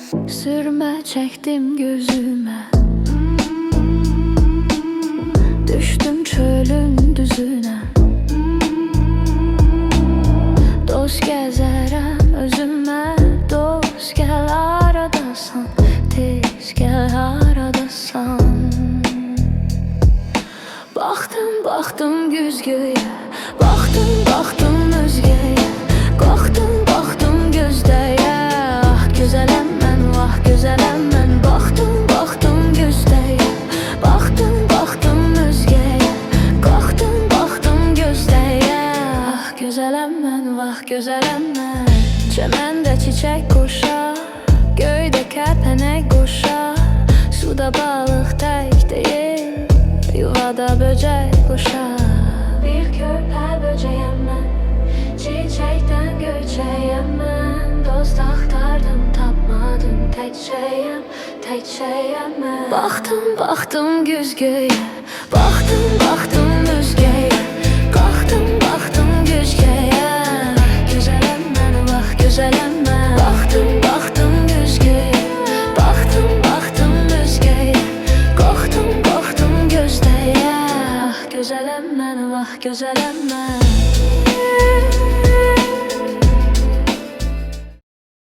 Sürme çektim gözüme, düştüm çölün düzüne. Dost gezerem özüme, dost gel aradasan, tez gel aradasan. Baktım güzgüye, baktım özgeye, Qalxdım gözdəyə. Ah gözələm mən, vah gözələm mən. Baktım gözdəyə, baktım özgəyə, Qalxdım gözdəyə. Ah gözələm mən, vah gözələm mən. Çəməndə çiçək qoşar, göydə kərpənək qoşar, suda balıq tək deyil, yuvada böcək qoşar. Bir körpə böcəyəm mən, çiçəkdən göçəyəm mən. Dost axtardım, tapmadım, təkcəyəm mən. Baktım güzgüyə, baktım özgəyə, Qalxdım güzgəyə. Gözələm mən, vah gözələm mən. Baktım güzgüyə, baktım özgəyə, Qalxdım gözdəyə. Gözələm mən, vah gözələm mən.